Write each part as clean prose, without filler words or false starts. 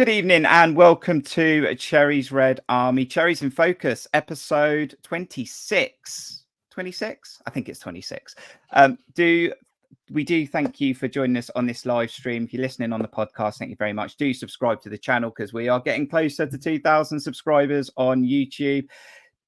Good evening and welcome to Cherries Red Army, Cherries in Focus, episode 26. 26? I think it's 26. We do thank you for joining us on this live stream. If you're listening on the podcast, thank you very much. Do subscribe to the channel because we are getting closer to 2,000 subscribers on YouTube.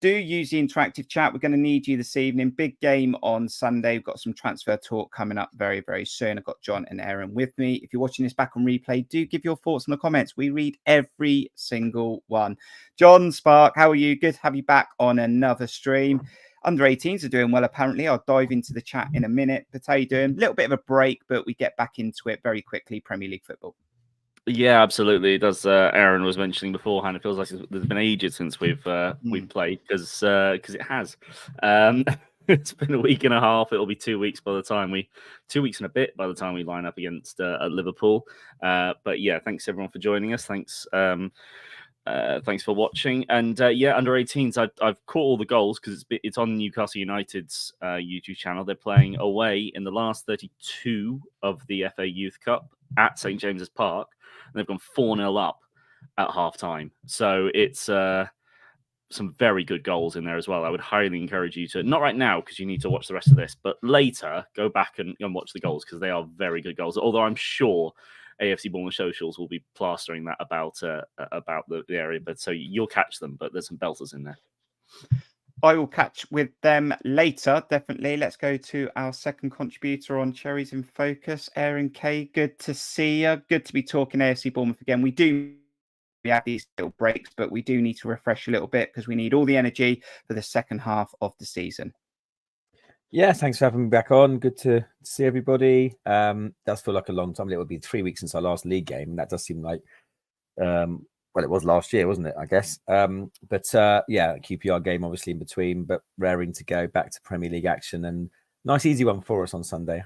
Do use the interactive chat. We're going to need you this evening. Big game on Sunday. We've got some transfer talk coming up very, very soon. I've got John and Aaron with me. If you're watching this back on replay, do give your thoughts in the comments. We read every single one. Jon Spark, how are you? Good to have you back on another stream. Under 18s are doing well, apparently. I'll dive into the chat in a minute. But how are you doing? A little bit of a break, but we get back into it very quickly. Premier League football. Yeah, absolutely. It does. Aaron was mentioning beforehand. It feels like there's been ages since we've played because it has. It's been a week and a half. It'll be 2 weeks by the time 2 weeks and a bit by the time we line up against Liverpool. But yeah, thanks everyone for joining us. Thanks for watching. And yeah, under 18s, I've caught all the goals because it's on Newcastle United's YouTube channel. They're playing away in the last 32 of the FA Youth Cup at St James's Park. And they've gone 4-0 up at half time. So it's some very good goals in there as well. I would highly encourage you to, not right now because you need to watch the rest of this, but later go back and watch the goals because they are very good goals. Although I'm sure AFC Bournemouth socials will be plastering that about the area. But so you'll catch them, but there's some belters in there. I will catch with them later, definitely. Let's go to our second contributor on Cherries in Focus, Aaron Kaye. Good to see you. Good to be talking AFC Bournemouth again. We have these little breaks, but we do need to refresh a little bit because we need all the energy for the second half of the season. Yeah, thanks for having me back on. Good to see everybody. Does feel like a long time. It would be 3 weeks since our last league game. That does seem like well, it was last year, wasn't it? I guess. But yeah, QPR game obviously in between, but raring to go back to Premier League action and nice easy one for us on Sunday.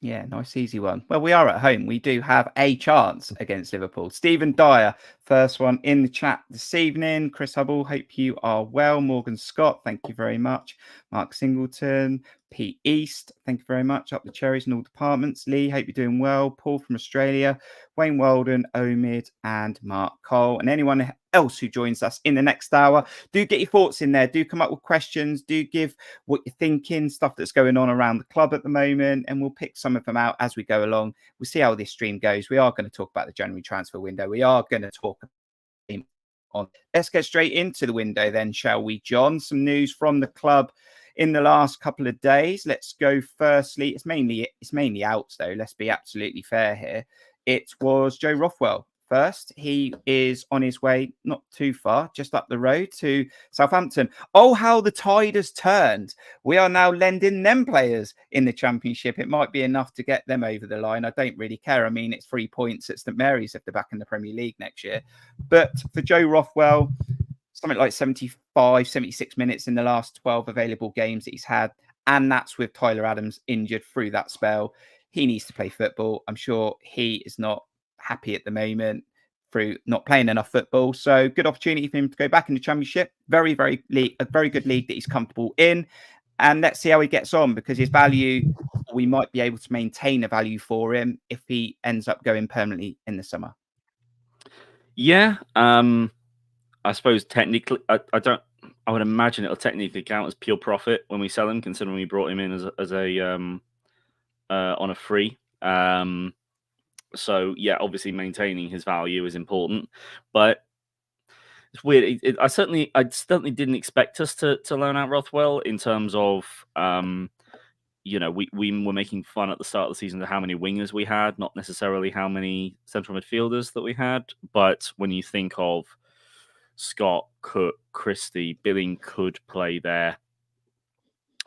Yeah, nice easy one. Well, we are at home. We do have a chance against Liverpool. Stephen Dyer, first one in the chat this evening. Chris Hubble, hope you are well. Morgan Scott, thank you very much. Mark Singleton, Pete East, thank you very much. Up the cherries in all departments. Lee, hope you're doing well. Paul from Australia, Wayne Weldon, Omid, and Mark Cole. And anyone else who joins us in the next hour, do get your thoughts in there. Do come up with questions. Do give what you're thinking, stuff that's going on around the club at the moment, and we'll pick some of them out as we go along. We'll see how this stream goes. We are going to talk about the January transfer window. We are going to talk on. Let's get straight into the window then, shall we, John? Some news from the club in the last couple of days. Let's go firstly. It's mainly outs though. Let's be absolutely fair here. It was Joe Rothwell first. He is on his way, not too far, just up the road to Southampton. Oh, how the tide has turned. We are now lending them players in the Championship. It might be enough to get them over the line. I don't really care. I mean, it's 3 points at St Mary's if they're back in the Premier League next year. But for Joe Rothwell, something like 75, 76 minutes in the last 12 available games that he's had. And that's with Tyler Adams injured through that spell. He needs to play football. I'm sure he is not happy at the moment through not playing enough football. So good opportunity for him to go back in the Championship. A very good league that he's comfortable in. And let's see how he gets on because his value, we might be able to maintain a value for him if he ends up going permanently in the summer. Yeah. I suppose technically, I would imagine it'll technically count as pure profit when we sell him, considering we brought him in as a on a free. So yeah, obviously maintaining his value is important, but it's weird. I certainly didn't expect us to loan out Rothwell in terms of we were making fun at the start of the season of how many wingers we had, not necessarily how many central midfielders that we had. But when you think of Scott, Cook, Christie, Billing could play there.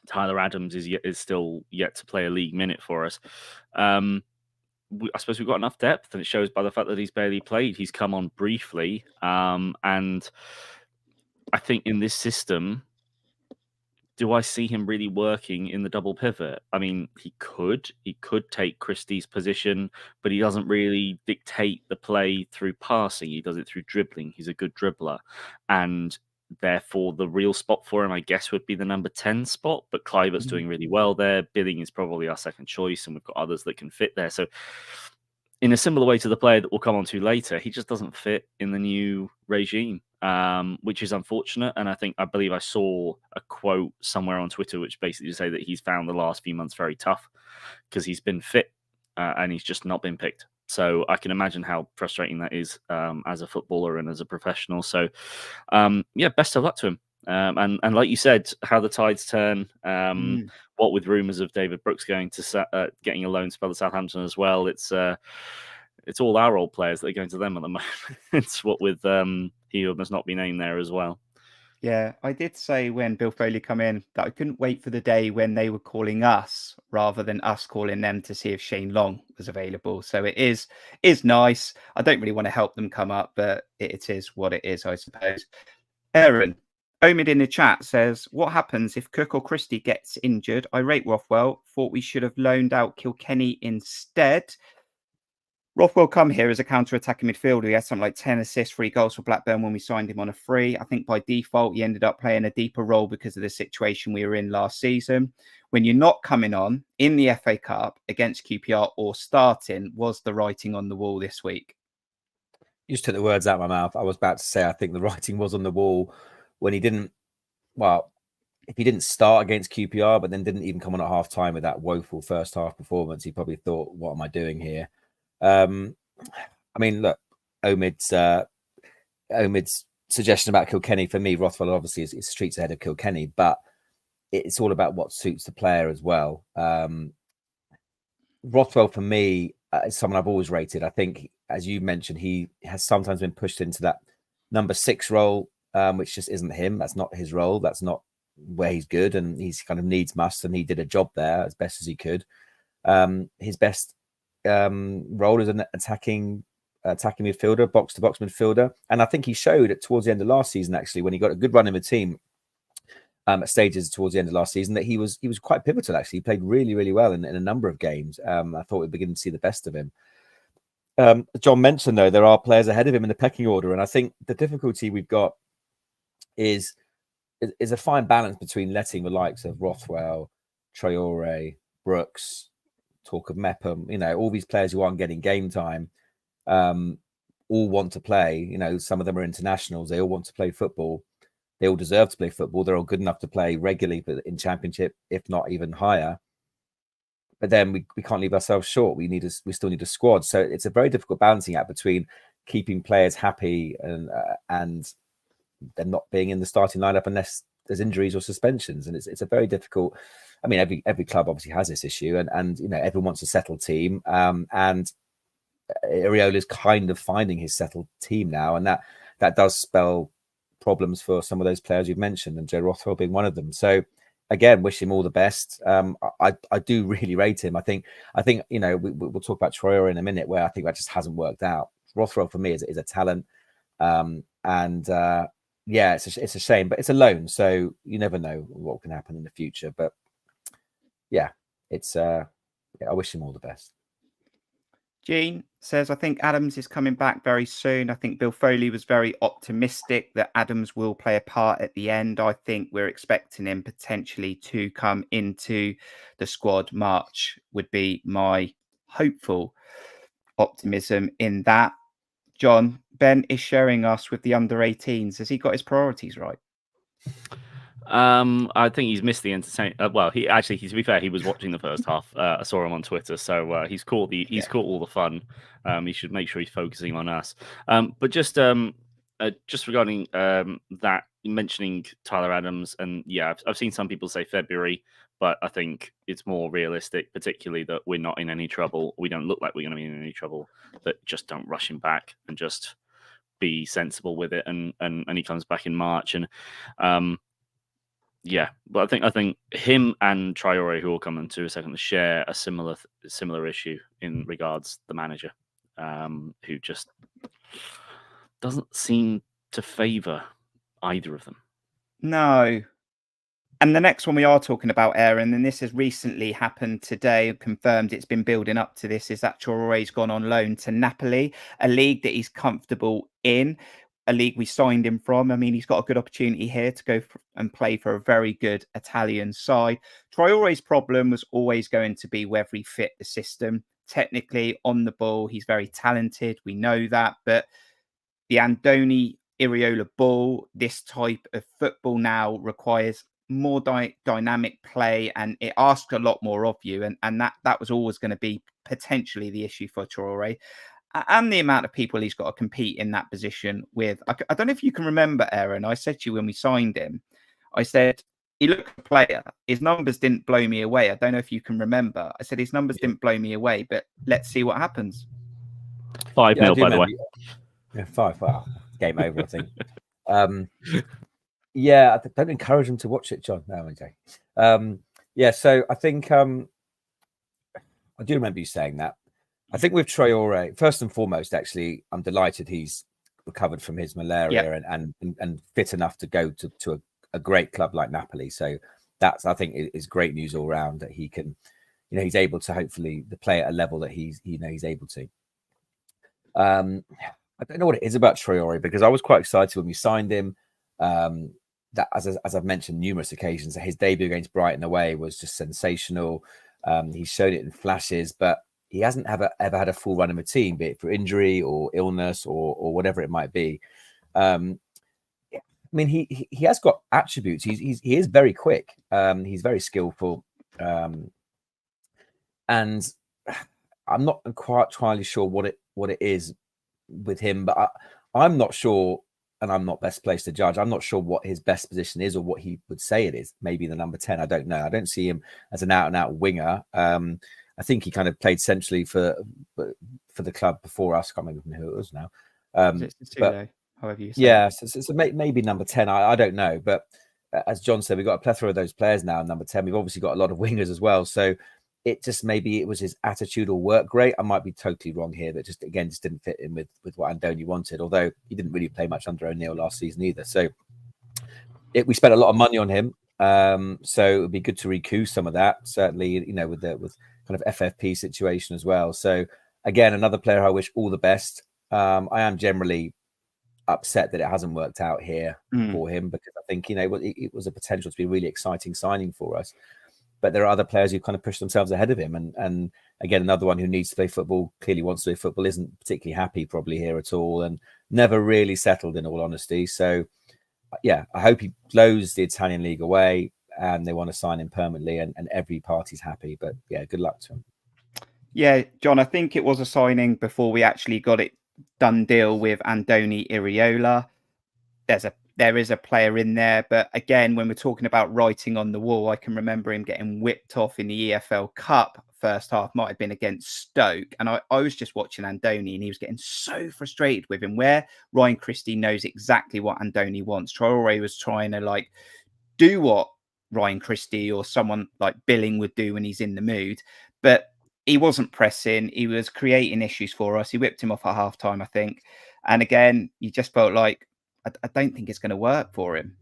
Tyler Adams is still yet to play a league minute for us. I suppose we've got enough depth, and it shows by the fact that he's barely played. He's come on briefly, and I think in this system, do I see him really working in the double pivot? I mean, he could take Christie's position, but he doesn't really dictate the play through passing. He does it through dribbling. He's a good dribbler, and therefore the real spot for him, I guess, would be the number 10 spot. But Kluivert's doing really well there. Billing is probably our second choice, and we've got others that can fit there. So in a similar way to the player that we'll come on to later, he just doesn't fit in the new regime, which is unfortunate. And I believe I saw a quote somewhere on Twitter which basically say that he's found the last few months very tough because he's been fit and he's just not been picked. So I can imagine how frustrating that is as a footballer and as a professional. So best of luck to him. And like you said, how the tides turn. What with rumours of David Brooks going to getting a loan spell at Southampton as well. It's all our old players that are going to them at the moment. It's what with he who must not be named there as well. Yeah, I did say when Bill Foley come in that I couldn't wait for the day when they were calling us rather than us calling them to see if Shane Long was available. So it is nice. I don't really want to help them come up, but it is what it is, I suppose. Aaron, Omid in the chat says, what happens if Cook or Christie gets injured? I rate Rothwell. Thought we should have loaned out Kilkenny instead. Rothwell come here as a counter-attacking midfielder. He had something like 10 assists, 3 goals for Blackburn when we signed him on a free. I think by default, he ended up playing a deeper role because of the situation we were in last season. When you're not coming on in the FA Cup against QPR or starting, was the writing on the wall this week? You just took the words out of my mouth. I was about to say, I think the writing was on the wall when he didn't, well, if he didn't start against QPR, but then didn't even come on at half time with that woeful first half performance, he probably thought, what am I doing here? I mean, look, Omid's suggestion about Kilkenny, for me, Rothwell obviously is streets ahead of Kilkenny, but it's all about what suits the player as well. Rothwell, for me, is someone I've always rated. I think, as you mentioned, he has sometimes been pushed into that number 6 role, which just isn't him. That's not his role. That's not where he's good, and he's kind of needs must, and he did a job there as best as he could. His best role as an attacking midfielder, box-to-box midfielder. And I think he showed it towards the end of last season, actually, when he got a good run in the team at stages towards the end of last season, that he was quite pivotal, actually. He played really, really well in a number of games. I thought we'd begin to see the best of him. John mentioned, though, there are players ahead of him in the pecking order. And I think the difficulty we've got is a fine balance between letting the likes of Rothwell, Traore, Brooks, talk of Mepham, all these players who aren't getting game time, all want to play. Some of them are internationals. They all want to play football. They all deserve to play football. They're all good enough to play regularly in Championship, if not even higher. But then we can't leave ourselves short. We still need a squad. So it's a very difficult balancing act between keeping players happy and them not being in the starting lineup unless there's injuries or suspensions. And it's a very difficult. I mean, every club obviously has this issue, and everyone wants a settled team. And Iraola's kind of finding his settled team now, and that does spell problems for some of those players you've mentioned, and Joe Rothwell being one of them. So again, wish him all the best. I do really rate him. I think we'll talk about Traore in a minute, where I think that just hasn't worked out. Rothwell for me is a talent, it's a shame, but it's a loan, so you never know what can happen in the future. But yeah, I wish him all the best. Gene says, I think Adams is coming back very soon. I think Bill Foley was very optimistic that Adams will play a part at the end. I think we're expecting him potentially to come into the squad. March would be my hopeful optimism in that. John, Ben is sharing us with the under-18s. Has he got his priorities right? I think he's missed the entertainment. To be fair, he was watching the first half. I saw him on Twitter, so he's caught caught all the fun. He should make sure he's focusing on us. But just regarding that, mentioning Tyler Adams, and I've seen some people say February, but I think it's more realistic, particularly that we're not in any trouble. We don't look like we're going to be in any trouble. That just don't rush him back and just be sensible with it. And he comes back in March and. But I think him and Traore, who will come into a second, share a similar issue in regards the manager, who just doesn't seem to favour either of them. No. And the next one we are talking about, Aaron, and this has recently happened today, confirmed it's been building up to this, is that Traore's gone on loan to Napoli, a league that he's comfortable in. A league we signed him from. I mean, he's got a good opportunity here to go and play for a very good Italian side. Traore's problem was always going to be whether he fit the system. technically on the ball, he's very talented. We know that. But the Andoni Iraola ball, this type of football now requires more dynamic play, and it asks a lot more of you. And that was always going to be potentially the issue for Traore. And the amount of people he's got to compete in that position with. I don't know if you can remember, Aaron. I said to you when we signed him, I said, he looked a player. His numbers didn't blow me away. I don't know if you can remember. I said his numbers didn't blow me away, but let's see what happens. 5-0, by the way. Yeah, 5. Wow. Game over, I think. Yeah, don't encourage him to watch it, John. No, okay. Yeah, so I think I do remember you saying that. I think with Traore, first and foremost, actually, I'm delighted he's recovered from his malaria and fit enough to go to a great club like Napoli. So that's, I think, is great news all round that he can, he's able to hopefully play at a level that he's able to. I don't know what it is about Traore, because I was quite excited when we signed him. That as I've mentioned numerous occasions, that his debut against Brighton away was just sensational. He showed it in flashes, but he hasn't ever had a full run of a team, be it for injury or illness or whatever it might be. I mean, he has got attributes. He is very quick. He's very skillful, and I'm not quite entirely sure what it is with him. But I'm not sure, and I'm not best placed to judge. I'm not sure what his best position is or what he would say it is. Maybe the number 10. I don't know. I don't see him as an out-and-out winger. I think he kind of played centrally for the club before us. I can't remember who it was now. But however you say. Yeah, so maybe number 10. I don't know. But as John said, we've got a plethora of those players now. Number 10. We've obviously got a lot of wingers as well. So maybe it was his attitude or work rate. I might be totally wrong here. That just didn't fit in with what Andoni wanted. Although he didn't really play much under O'Neill last season either. So we spent a lot of money on him. So it would be good to recoup some of that. Certainly, with kind of FFP situation as well. So again, another player I wish all the best. I am generally upset that it hasn't worked out here for him, because I think it was a potential to be a really exciting signing for us. But there are other players who kind of push themselves ahead of him, and again, another one who needs to play football, clearly wants to play football, isn't particularly happy probably here at all, and never really settled, in all honesty. So yeah, I hope he blows the Italian league away and they want to sign him permanently, and every party's happy. But yeah, good luck to him. Yeah, John, I think it was a signing before we actually got it done deal with Andoni Iraola. There is a player in there, but again, when we're talking about writing on the wall, I can remember him getting whipped off in the EFL Cup first half, might have been against Stoke, and I was just watching Andoni, and he was getting so frustrated with him, where Ryan Christie knows exactly what Andoni wants. Traore was trying to do what Ryan Christie or someone like Billing would do when he's in the mood, but he wasn't pressing. He was creating issues for us. He whipped him off at half time, I think. And again, you just felt like, I don't think it's going to work for him.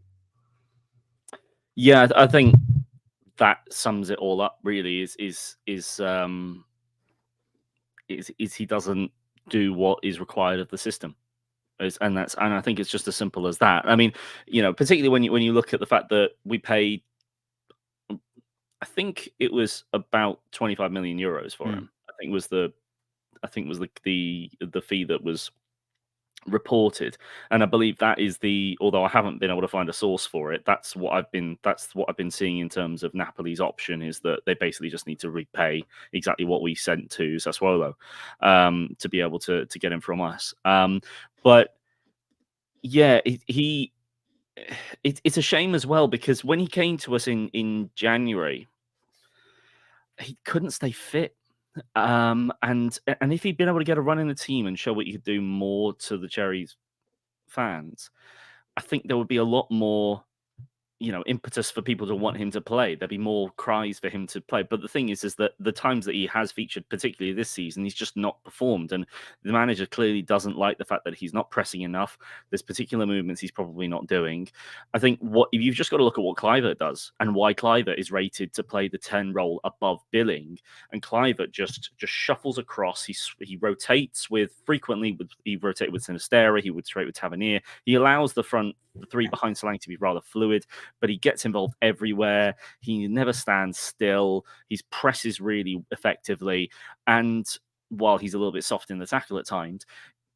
Yeah, I think that sums it all up. Really, is he doesn't do what is required of the system, and I think it's just as simple as that. I mean, particularly when you look at the fact that we paid, I think it was about 25 million euros for him. I think was the fee that was reported, and I believe that is although I haven't been able to find a source for it, that's what I've been seeing in terms of Napoli's option, is that they basically just need to repay exactly what we sent to Sassuolo to be able to get him from us. But yeah, it's a shame as well, because when he came to us in January, he couldn't stay fit. And if he'd been able to get a run in the team and show what he could do more to the Cherries fans, I think there would be a lot more, impetus for people to want him to play. There'd be more cries for him to play. But the thing is that the times that he has featured, particularly this season, he's just not performed. And the manager clearly doesn't like the fact that he's not pressing enough. There's particular movements he's probably not doing. I think you've just got to look at what Kluivert does and why Kluivert is rated to play the 10 role above Billing. And Kluivert just shuffles across. He rotates frequently. He rotated with Sinistera. He would rotate with Tavernier. He allows the front the three behind Solanke to be rather fluid, but he gets involved everywhere. He never stands still. He presses really effectively, and while he's a little bit soft in the tackle at times,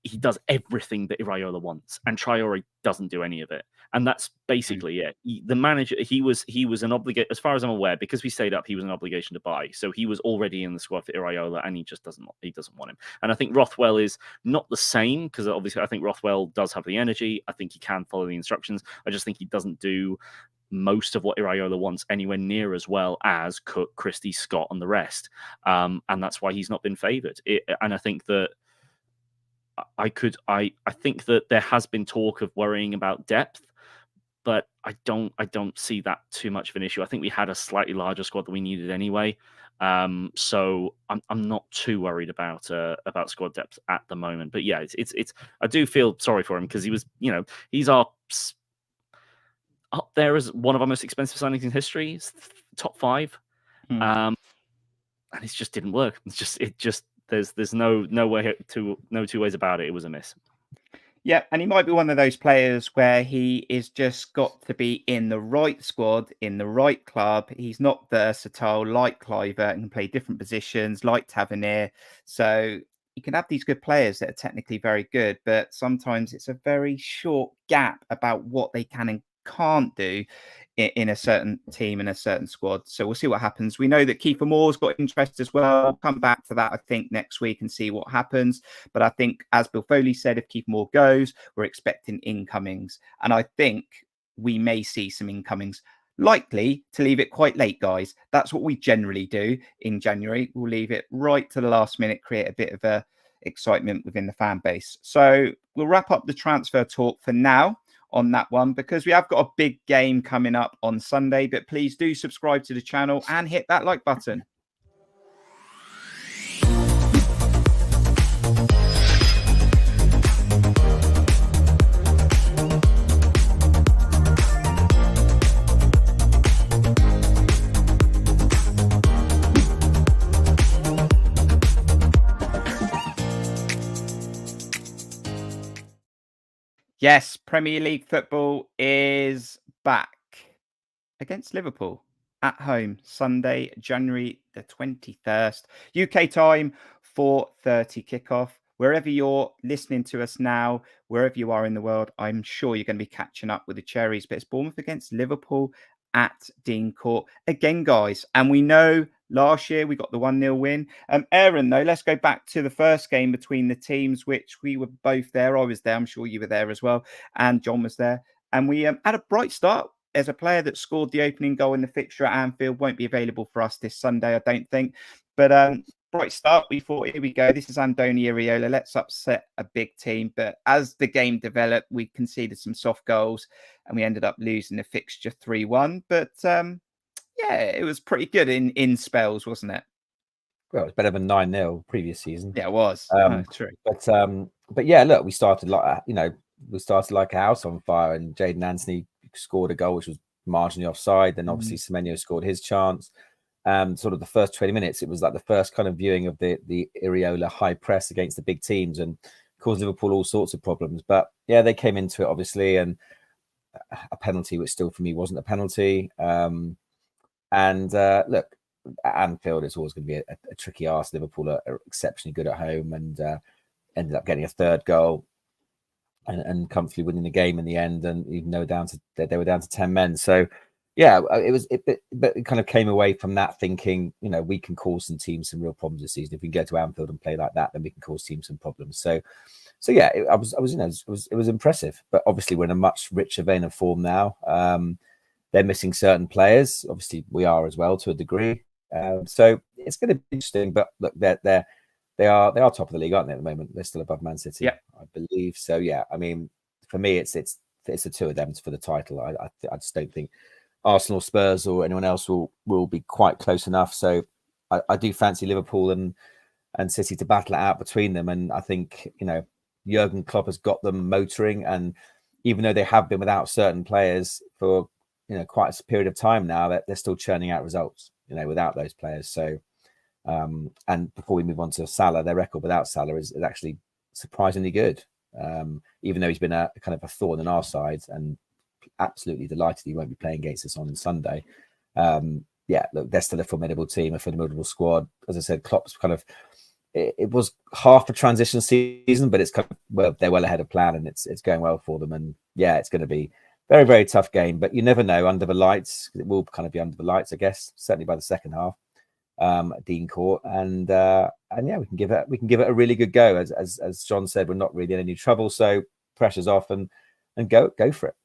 he does everything that Iraola wants, and Traore doesn't do any of it. And that's basically it. The manager, he was an obligation, as far as I'm aware, because we stayed up, he was an obligation to buy. So he was already in the squad for Iraola, and he just doesn't want him. And I think Rothwell is not the same, because obviously I think Rothwell does have the energy. I think he can follow the instructions. I just think he doesn't do most of what Iraola wants anywhere near as well as Cook, Christie, Scott, and the rest. And that's why he's not been favoured. And I think that I think that there has been talk of worrying about depth, but I don't see that too much of an issue. I think we had a slightly larger squad that we needed anyway. So I'm not too worried about squad depth at the moment. But yeah, it's I do feel sorry for him, because he was, he's up there as one of our most expensive signings in history. It's top 5. And it just didn't work. It just there's no two ways about it. It was a miss. Yeah, and he might be one of those players where he is just got to be in the right squad, in the right club. He's not versatile like Cliver and can play different positions like Tavernier. So you can have these good players that are technically very good, but sometimes it's a very short gap about what they can and can't do in a certain team, in a certain squad. So we'll see what happens. We know that Kiefer Moore's got interest as well. We'll come back to that, I think, next week and see what happens. But I think, as Bill Foley said, if Kiefer Moore goes, we're expecting incomings. And I think we may see some incomings, likely to leave it quite late, guys. That's what we generally do in January. We'll leave it right to the last minute, create a bit of excitement within the fan base. So we'll wrap up the transfer talk for now on that one, because we have got a big game coming up on Sunday. But please do subscribe to the channel and hit that like button. Yes, Premier League football is back against Liverpool at home, Sunday, January the 21st, UK time, 4:30 kickoff. Wherever you're listening to us now, wherever you are in the world, I'm sure you're going to be catching up with the Cherries. But it's Bournemouth against Liverpool at Dean Court again, guys. And we know last year we got the 1-0 win. Aaron, though, let's go back to the first game between the teams, which we were both there. I was there. I'm sure you were there as well. And John was there. And we had a bright start. There's a player that scored the opening goal in the fixture at Anfield. Won't be available for us this Sunday, I don't think. But bright start. We thought, here we go. This is Andoni Iraola. Let's upset a big team. But as the game developed, we conceded some soft goals and we ended up losing the fixture 3-1. But yeah, it was pretty good in spells, wasn't it? Well, it was better than 9-0 previous season. Yeah, it was. True. But yeah, look, we started like a house on fire, and Jadon Anthony scored a goal which was marginally offside. Then obviously Semenyo scored his chance. Sort of the first 20 minutes, it was like the first kind of viewing of the Iraola high press against the big teams and caused Liverpool all sorts of problems. But yeah, they came into it obviously, and a penalty, which still for me wasn't a penalty. Look, at Anfield, it's always going to be a tricky arse. Liverpool are exceptionally good at home, and ended up getting a third goal and comfortably winning the game in the end. And even though they were down to 10 men, so yeah, but it kind of came away from that thinking, we can cause some teams some real problems this season. If we can go to Anfield and play like that, then we can cause teams some problems. So yeah, it was impressive. But obviously, we're in a much richer vein of form now. They're missing certain players. Obviously, we are as well to a degree. So it's going to be interesting. But look, they are top of the league, aren't they? At the moment, they're still above Man City, yeah, I believe. So yeah, I mean, for me, it's the two of them for the title. I just don't think Arsenal, Spurs, or anyone else will be quite close enough. So I do fancy Liverpool and City to battle it out between them. And I think Jurgen Klopp has got them motoring. And even though they have been without certain players for quite a period of time now, that they're still churning out results without those players. So and before we move on to Salah, their record without Salah is actually surprisingly good. Even though he's been a kind of a thorn in our side, and absolutely delighted he won't be playing against us on Sunday. Yeah, look, they're still a formidable team, a formidable squad. As I said, Klopp's kind of, it was half a transition season, but it's kind of, well, they're well ahead of plan, and it's going well for them. And yeah, it's going to be very, very tough game, but you never know under the lights. It will kind of be under the lights, I guess, certainly by the second half at Dean Court. And yeah, we can give it a really good go. As Jon said, we're not really in any trouble, so pressure's off and go for it.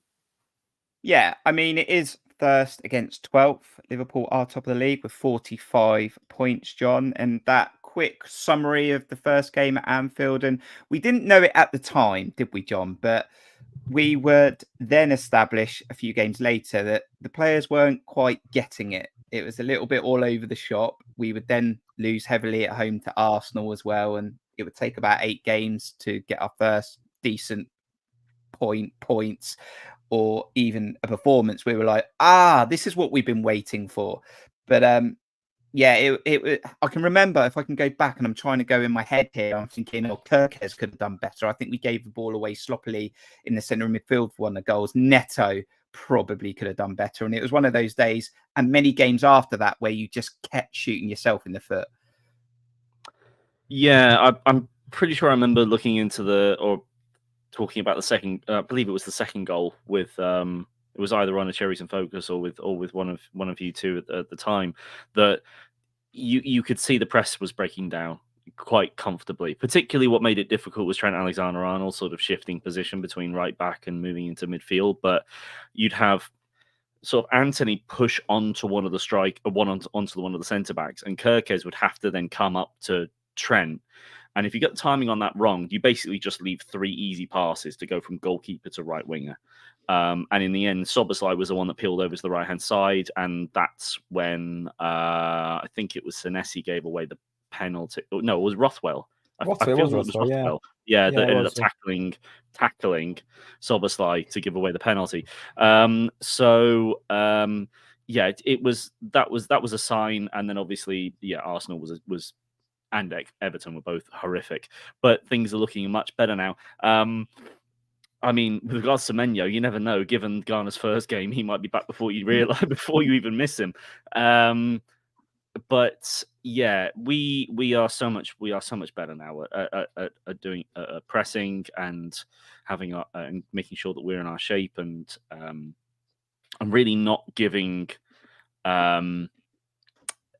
Yeah, I mean, it is first against 12th. Liverpool are top of the league with 45 points, Jon. And that quick summary of the first game at Anfield, and we didn't know it at the time, did we, Jon? But we would then establish a few games later that the players weren't quite getting it. It was a little bit all over the shop. We would then lose heavily at home to Arsenal as well. And it would take about 8 games to get our first decent points or even a performance. We were like, this is what we've been waiting for. But yeah, I can remember, if I can go back and I'm trying to go in my head here, I'm thinking, Kirk could have done better. I think we gave the ball away sloppily in the centre of midfield for one of the goals. Neto probably could have done better. And it was one of those days and many games after that where you just kept shooting yourself in the foot. Yeah, I'm pretty sure I remember looking into talking about the second, I believe it was the second goal with it was either on a Cherries and Focus or with one of you two at the time, that you could see the press was breaking down quite comfortably. Particularly what made it difficult was Trent Alexander-Arnold sort of shifting position between right back and moving into midfield. But you'd have sort of Anthony push onto one of the onto one of the centre backs, and Kirkes would have to then come up to Trent. And if you get the timing on that wrong, you basically just leave 3 easy passes to go from goalkeeper to right winger. And in the end, Szoboszlai was the one that peeled over to the right-hand side. And that's when I think it was Senesi gave away the penalty. No, it was Rothwell. I feel it was Rothwell. Yeah, that ended up tackling Szoboszlai to give away the penalty. Yeah, that was a sign. And then obviously, yeah, Arsenal was and Everton were both horrific, but things are looking much better now. I mean, with regards to Menyo, you never know. Given Garner's first game, he might be back before you even miss him. But yeah, we are so much better now at doing pressing and having and making sure that we're in our shape, and really not giving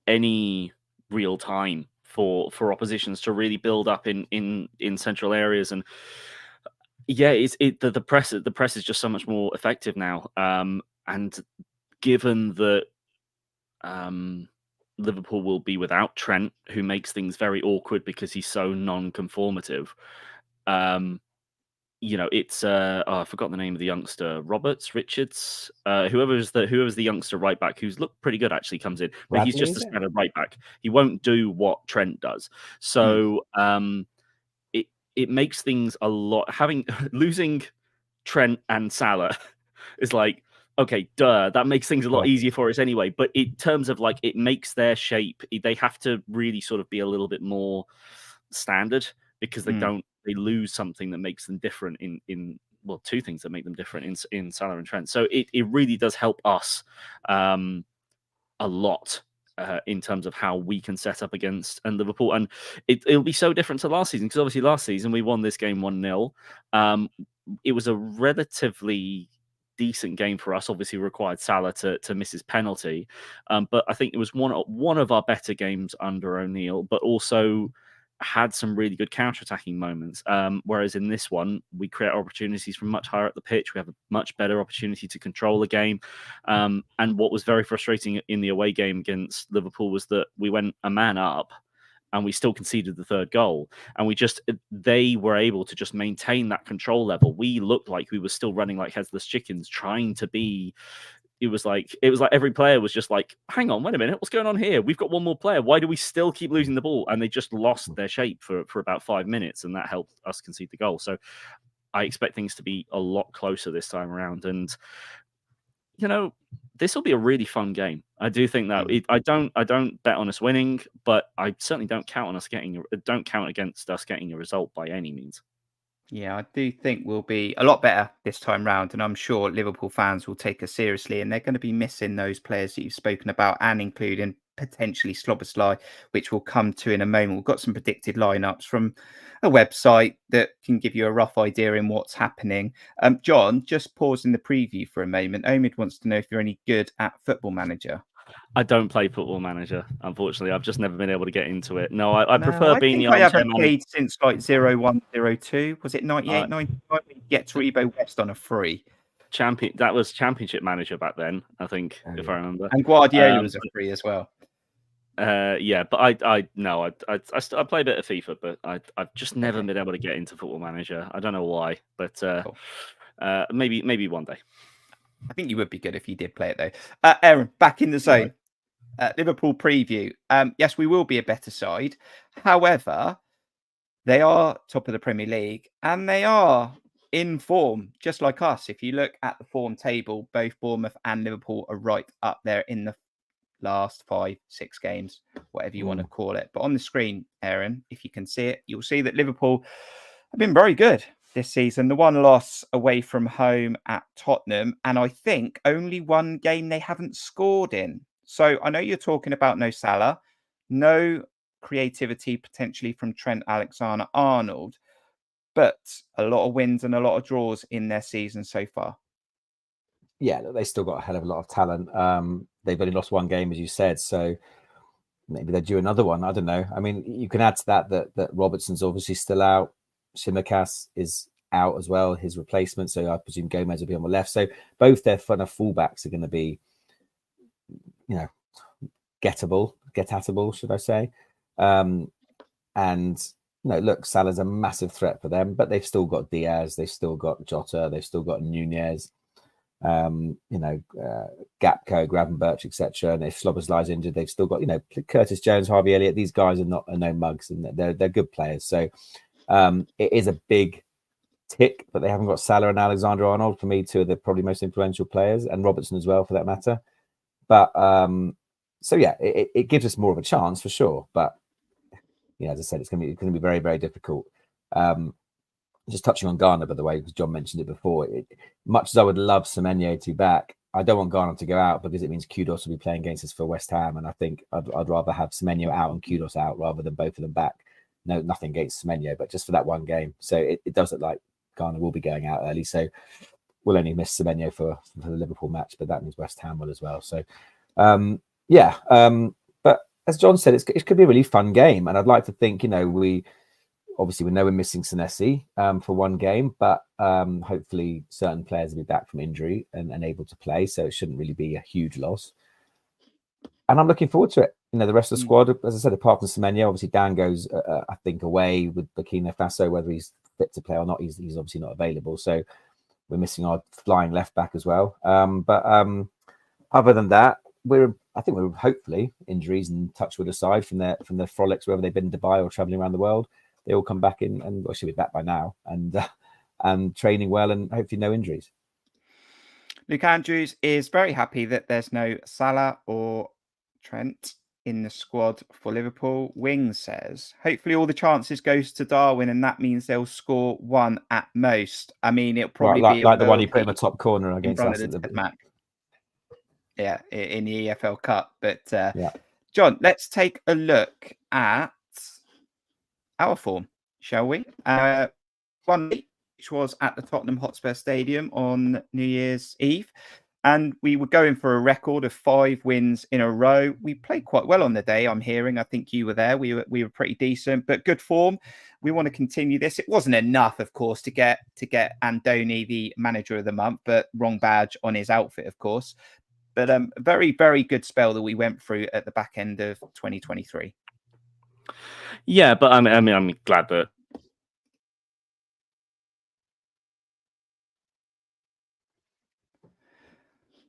any real time for oppositions to really build up in central areas. And yeah, the press is just so much more effective now. And given that Liverpool will be without Trent, who makes things very awkward because he's so non-conformative. It's I forgot the name of the youngster, Richards, whoever's the youngster right back who's looked pretty good actually comes in, but Bradley, he's just a standard right back. He won't do what Trent does. So it makes things a lot. Losing Trent and Salah is like, okay, that makes things a lot easier for us anyway. But in terms of like, it makes their shape, they have to really sort of be a little bit more standard, because they lose something that makes them different in 2 things that make them different in Salah and Trent. So it really does help us a lot in terms of how we can set up against Liverpool. And it'll be so different to last season, because obviously last season we won this game 1-0. It was a relatively decent game for us. Obviously required Salah to miss his penalty. But I think it was one of our better games under O'Neill, but also had some really good counter-attacking moments. Whereas in this one, we create opportunities from much higher up the pitch. We have a much better opportunity to control the game. And what was very frustrating in the away game against Liverpool was that we went a man up and we still conceded the 3rd goal. And they were able to just maintain that control level. We looked like we were still running like headless chickens, trying to be. It was like every player was just like, hang on, wait a minute, what's going on here? We've got one more player. Why do we still keep losing the ball? And they just lost their shape for about 5 minutes, and that helped us concede the goal. So I expect things to be a lot closer this time around. And this will be a really fun game. I do think that I don't bet on us winning, but I certainly don't count against us getting a result by any means. Yeah, I do think we'll be a lot better this time round, and I'm sure Liverpool fans will take us seriously, and they're going to be missing those players that you've spoken about, and including potentially Slobosly, which we'll come to in a moment. We've got some predicted lineups from a website that can give you a rough idea in what's happening. John, just pausing the preview for a moment. Omid wants to know if you're any good at Football Manager. I don't play Football Manager, unfortunately. I've just never been able to get into it. No, I prefer I being think the I armchair haven't manager. played since like 0102. Was it 98, 99? When you get to Rebo West on a free. That was Championship Manager back then, I think, if I remember. And Guardiola was a free as well. Yeah, but I play a bit of FIFA, but I've just never been able to get into Football Manager. I don't know why, but maybe one day. I think you would be good if you did play it though. Aaron, back in the zone. Liverpool preview. Yes, we will be a better side. However, they are top of the Premier League and they are in form, just like us. If you look at the form table, both Bournemouth and Liverpool are right up there in the last 5-6 games, whatever you want to call it. But on the screen, Aaron, if you can see it, you'll see that Liverpool have been very good this season. The one loss away from home at Tottenham, and I think only one game they haven't scored in. So I know you're talking about no Salah, no creativity potentially from Trent Alexander-Arnold, but a lot of wins and a lot of draws in their season so far. Yeah, they still got a hell of a lot of talent. They've only lost one game, as you said, so maybe they're due another one. I don't know. I mean, you can add to that Robertson's obviously still out. Shimikas is out as well, his replacement. So I presume Gomez will be on the left. So both their fullbacks are going to be, getatable, should I say? And look, Salah's a massive threat for them, but they've still got Diaz, they've still got Jota, they've still got Nunez, Gapco, Gravenberch, etc. And if Slobosly's injured, they've still got Curtis Jones, Harvey Elliott. These guys are no mugs, and they're good players. So it is a big tick, but they haven't got Salah and Alexander-Arnold. For me, two of the probably most influential players, and Robertson as well, for that matter. But so yeah, it gives us more of a chance for sure. But as I said, it's going to be very, very difficult. Just touching on Garner, by the way, because John mentioned it before. Much as I would love Semenyo to be back, I don't want Garner to go out because it means Kudos will be playing against us for West Ham, and I think I'd rather have Semenyo out and Kudos out rather than both of them back. No, nothing against Semenyo, but just for that one game. So it does look like Garner will be going out early. So we'll only miss Semenyo for the Liverpool match, but that means West Ham will as well. So but as John said, it could be a really fun game, and I'd like to think we know we're missing Senesi for one game, but hopefully certain players will be back from injury and able to play, so it shouldn't really be a huge loss. And I'm looking forward to it. The rest of the squad, as I said, apart from Semenyo, obviously Dan goes, I think, away with Burkina Faso. Whether he's fit to play or not, he's obviously not available. So we're missing our flying left back as well. But other than that, I think we're hopefully, injuries and touchwood aside from their frolics, whether they've been in Dubai or traveling around the world, they all come back in, and should be back by now, and training well, and hopefully no injuries. Luke Andrews is very happy that there's no Salah or Trent in the squad for Liverpool. Wing says, hopefully all the chances goes to Darwin, and that means they'll score one at most. I mean, it'll probably be like the one he put in the top corner against us at the match. Yeah, in the EFL Cup. But John, let's take a look at our form, shall we? One which was at the Tottenham Hotspur Stadium on New Year's Eve, and we were going for a record of 5 wins in a row. We played quite well on the day, I'm hearing. I think you were there. We were pretty decent, but good form. We want to continue this. It wasn't enough, of course, to get Andoni the manager of the month, but wrong badge on his outfit, of course. But a very, very good spell that we went through at the back end of 2023. Yeah, but I'm glad that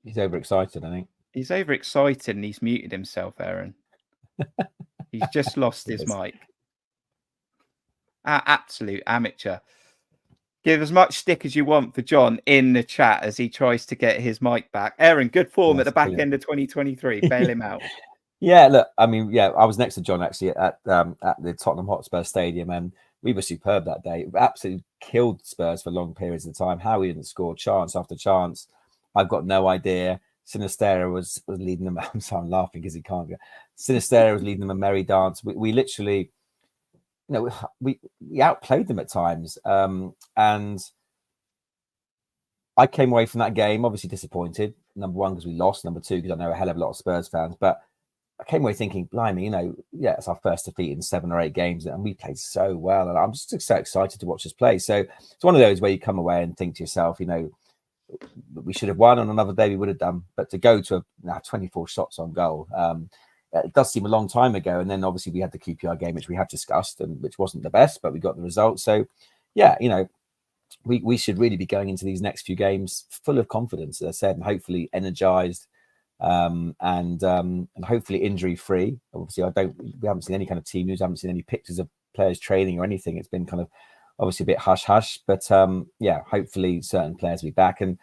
he's overexcited. I think he's overexcited and he's muted himself, Aaron. He's just lost his mic. Absolute amateur. Give as much stick as you want for John in the chat as he tries to get his mic back. Aaron, good form at the back end of 2023. Bail him out. Yeah, look, I mean, I was next to John actually at the Tottenham Hotspur Stadium, and we were superb that day. We absolutely killed Spurs for long periods of time. How we didn't score chance after chance, I've got no idea. Sinistera was leading them. I'm sorry, I'm laughing because he can't go. Sinistera was leading them a merry dance. We literally, we outplayed them at times. And I came away from that game obviously disappointed. Number one, because we lost. Number two, because I know a hell of a lot of Spurs fans. But I came away thinking, blimey, it's our first defeat in 7 or 8 games, and we played so well. And I'm just so excited to watch us play. So it's one of those where you come away and think to yourself, we should have won on another day, we would have done. But to go to 24 shots on goal, it does seem a long time ago. And then obviously we had the QPR game, which we have discussed, and which wasn't the best, but we got the result. So yeah, we should really be going into these next few games full of confidence, as I said, and hopefully energized, and hopefully injury free. Obviously, we haven't seen any kind of team news, I haven't seen any pictures of players training or anything. It's been kind of obviously a bit hush, but hopefully certain players will be back, and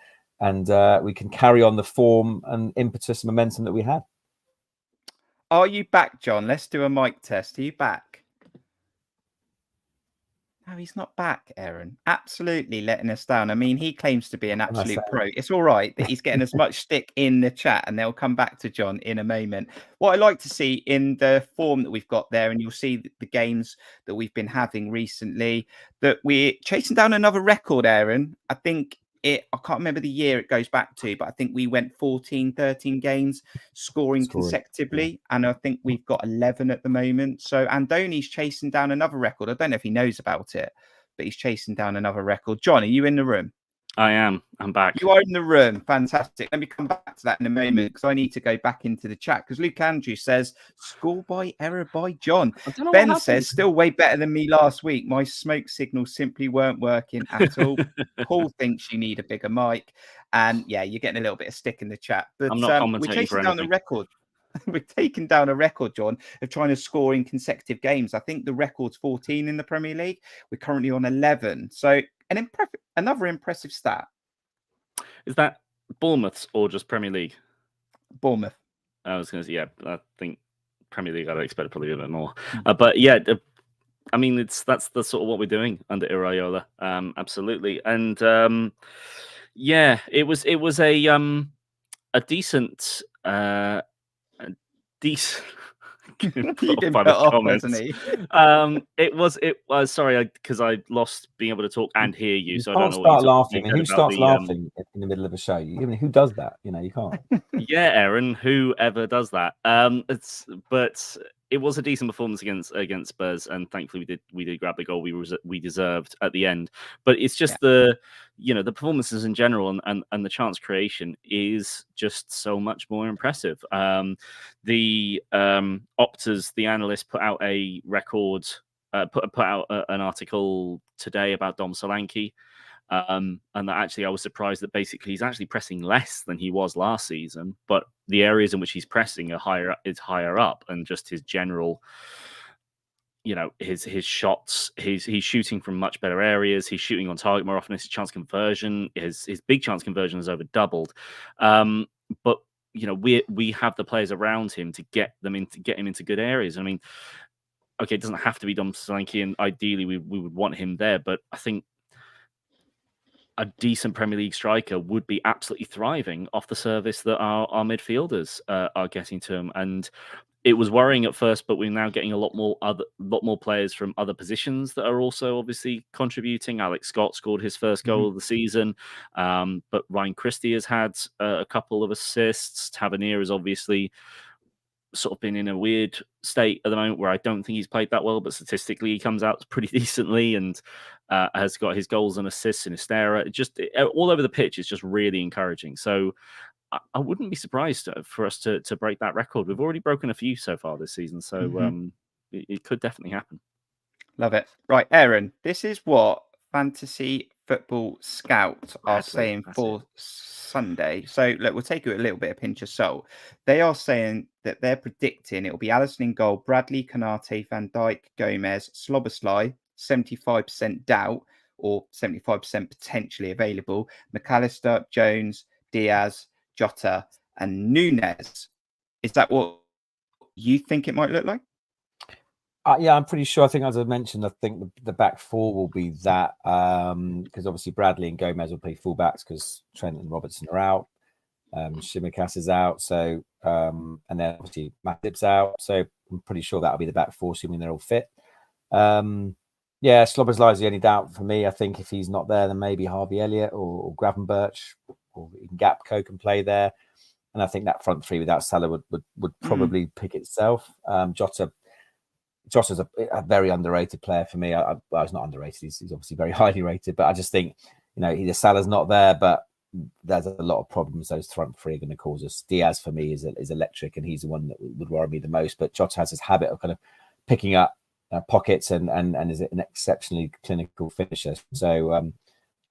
we can carry on the form and impetus and momentum that we had. Are you back, John? Let's do a mic test. Are you back? No, he's not back, Aaron. Absolutely letting us down. I mean, he claims to be an absolute pro. It's all right that he's getting as much stick in the chat, and they'll come back to John in a moment. What I like to see in the form that we've got there, and you'll see the games that we've been having recently, that we're chasing down another record, Aaron. I think I can't remember the year it goes back to, but I think we went 14, 13 games scoring consecutively. Yeah. And I think we've got 11 at the moment. So Andoni's chasing down another record. I don't know if he knows about it, but he's chasing down another record. John, are you in the room? I am. I'm back. You are in the room. Fantastic. Let me come back to that in a moment because I need to go back into the chat because Luke Andrew says, score by error by John. Ben says, still way better than me last week. My smoke signals simply weren't working at all. Paul thinks you need a bigger mic. And yeah, you're getting a little bit of stick in the chat. But I'm not commentating we're chasing down the record. We're taking down a record, John, of trying to score in consecutive games. I think the record's 14 in the Premier League. We're currently on 11. So another impressive stat. Is that Bournemouth's or just Premier League? Bournemouth. I was going to say, yeah, I think Premier League, I'd expect probably a bit more. But yeah, I mean, that's the sort of what we're doing under Iraola. Absolutely. And yeah, it was a decent He didn't put off, wasn't he? It was sorry because I lost being able to talk and hear you, so I don't know what laughing. Who starts laughing in the middle of a show? Who does that? You can't. Yeah, Aaron, whoever does that. But it was a decent performance against Spurs, and thankfully we did grab the goal we deserved at the end. But it's just the performances in general and the chance creation is just so much more impressive. The Opters, the analyst, put out a record, put out an article today about Dom Solanke. And that actually I was surprised that basically he's actually pressing less than he was last season, but the areas in which he's pressing are higher up, and just his general, his shots, he's shooting from much better areas. He's shooting on target more often. His chance conversion, his big chance conversion has over doubled. But we have the players around him to get him into good areas. I mean, okay, it doesn't have to be Dom Solanke, and ideally we would want him there, but I think a decent Premier League striker would be absolutely thriving off the service that our midfielders are getting to him. And it was worrying at first, but we're now getting a lot more players from other positions that are also obviously contributing. Alex Scott scored his first goal of the season, but Ryan Christie has had a couple of assists. Tavernier has obviously sort of been in a weird state at the moment where I don't think he's played that well, but statistically he comes out pretty decently and has got his goals and assists in Estera. Just all over the pitch is just really encouraging. So I wouldn't be surprised for us to break that record. We've already broken a few so far this season, so it could definitely happen. Love it. Right, Aaron, this is what Fantasy Football Scout are saying for Sunday. So look, we'll take it with a little bit of pinch of salt. They are saying that they're predicting it'll be Alisson in goal, Bradley, Konate, Van Dijk, Gomez, Sloboslai, 75% doubt or 75% potentially available, McAllister, Jones, Diaz, Jota, and Nunez. Is that what you think it might look like? Yeah, I'm pretty sure. I think, as I mentioned, I think the back four will be that because obviously Bradley and Gomez will play fullbacks because Trent and Robertson are out. Shimikas is out, so and then obviously Matip's out. So I'm pretty sure that'll be the back four, assuming they're all fit. Yeah, Sloboslai is the only doubt for me. I think if he's not there, then maybe Harvey Elliott or Gravenberch or even Gapco can play there. And I think that front three without Salah would probably pick itself. Jota's a very underrated player for me. Well, he's not underrated. He's obviously very highly rated, but I just think, either Salah's not there, but there's a lot of problems those front three are going to cause us. Diaz for me is electric, and he's the one that would worry me the most. But Jota has this habit of kind of picking up pockets and is an exceptionally clinical finisher. So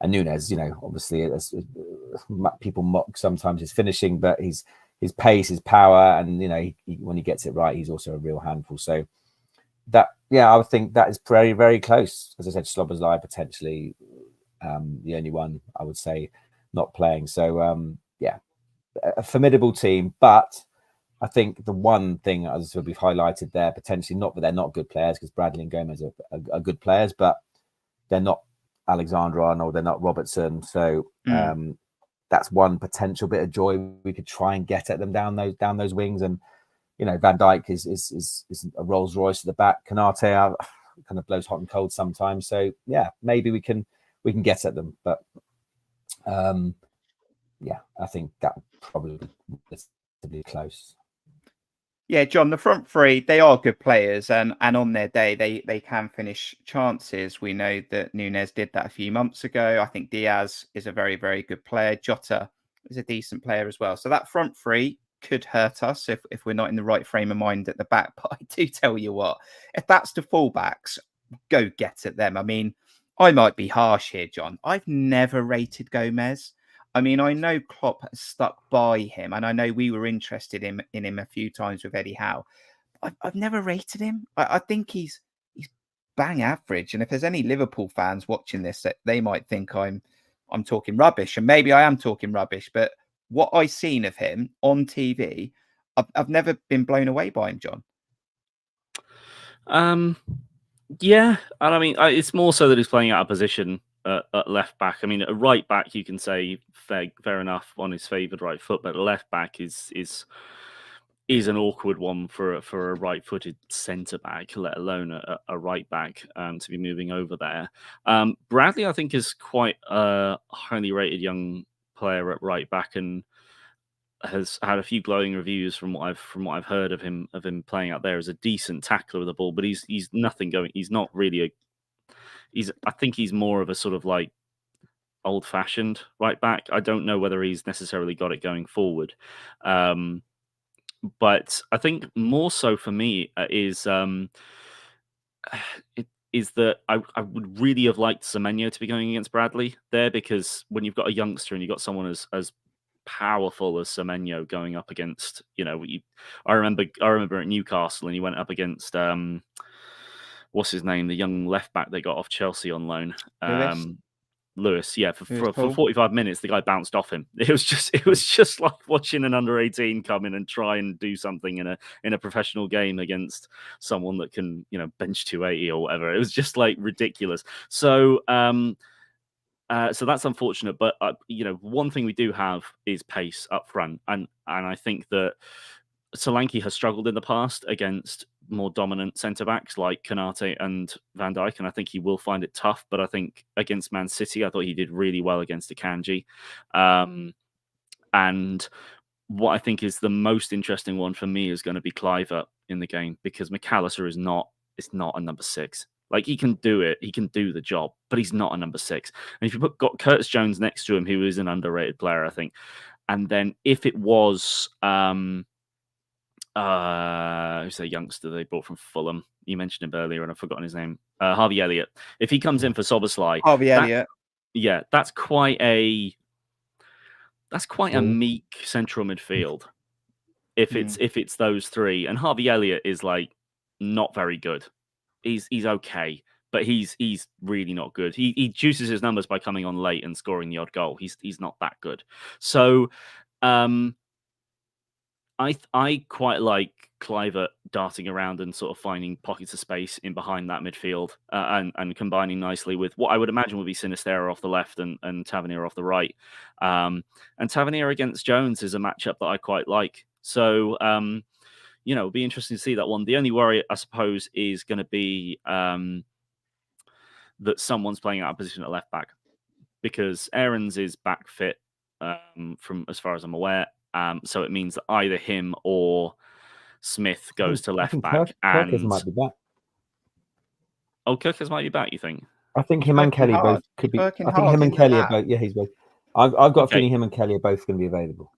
and Nunes, obviously people mock sometimes his finishing, but his pace, his power, and when he gets it right, he's also a real handful. So I would think that is very, very close. As I said, Sloboslai potentially the only one I would say not playing. So a formidable team, but I think the one thing, as we've highlighted there, potentially not that they're not good players, because Bradley and Gomez are good players, but they're not Alexander-Arnold, they're not Robertson. So that's one potential bit of joy we could try and get at them down those wings. And Van Dijk is a Rolls Royce at the back. Konate kind of blows hot and cold sometimes. So yeah, maybe we can get at them, but I think that would probably be close. Yeah, John, the front three, they are good players, and on their day, they can finish chances. We know that Nunes did that a few months ago. I think Diaz is a very, very good player. Jota is a decent player as well. So that front three could hurt us if we're not in the right frame of mind at the back. But I do tell you what, if that's the fullbacks, go get at them. I mean, I might be harsh here, John. I've never rated Gomez. I mean, I know Klopp has stuck by him, and I know we were interested in him a few times with Eddie Howe. I've never rated him. I think he's bang average. And if there's any Liverpool fans watching this, they might think I'm talking rubbish, and maybe I am talking rubbish. But what I've seen of him on TV, I've never been blown away by him, John. Yeah, and I mean, it's more so that he's playing out of position at left back. I mean, at right back, you can say fair enough on his favoured right foot, but left back is an awkward one for a right-footed centre back, let alone a right back to be moving over there. Bradley, I think, is quite a highly rated young player at right back, and has had a few glowing reviews from what I've heard of him playing out there as a decent tackler of the ball, but he's nothing going. He's not really I think he's more of a sort of like old-fashioned right back. I don't know whether he's necessarily got it going forward. But I think more so for me is that I would really have liked Semenyo to be going against Bradley there, because when you've got a youngster and you've got someone as powerful as Semenyo going up against, I remember at Newcastle and he went up against what's his name, the young left back they got off Chelsea on loan. Lewis, yeah, for 45 minutes, the guy bounced off him. It was just like watching an under-18 come in and try and do something in a professional game against someone that can, bench 280 or whatever. It was just like ridiculous. So, so that's unfortunate. But one thing we do have is pace up front, and I think that Solanke has struggled in the past against more dominant centre-backs like Konate and Van Dijk, and I think he will find it tough. But I think against Man City, I thought he did really well against Akanji. And what I think is the most interesting one for me is going to be Cliver in the game, because McAllister is not a number 6. Like, he can do it, he can do the job, but he's not a number 6. And if you got Curtis Jones next to him, who is an underrated player, I think, and then if it was who's a youngster they brought from Fulham? You mentioned him earlier, and I've forgotten his name. Harvey Elliott. If he comes in for Szoboszlai, Harvey Elliott. Yeah, that's quite a meek central midfield. If it's those three, and Harvey Elliott is like not very good. He's okay, but he's really not good. He juices his numbers by coming on late and scoring the odd goal. He's not that good. So I quite like Kluivert darting around and sort of finding pockets of space in behind that midfield and combining nicely with what I would imagine would be Sinistera off the left and Tavernier off the right. And Tavernier against Jones is a matchup that I quite like. So, it'll be interesting to see that one. The only worry, I suppose, is going to be that someone's playing out of position at left back because Aarons is back fit from as far as I'm aware. So it means that either him or Smith goes to left back. Kirkers might be back. Oh, Kirkers might be back, you think? I think him and Kelly both could be. I think him and Kelly are both. Yeah, he's both. I've got a feeling him and Kelly are both going to be available.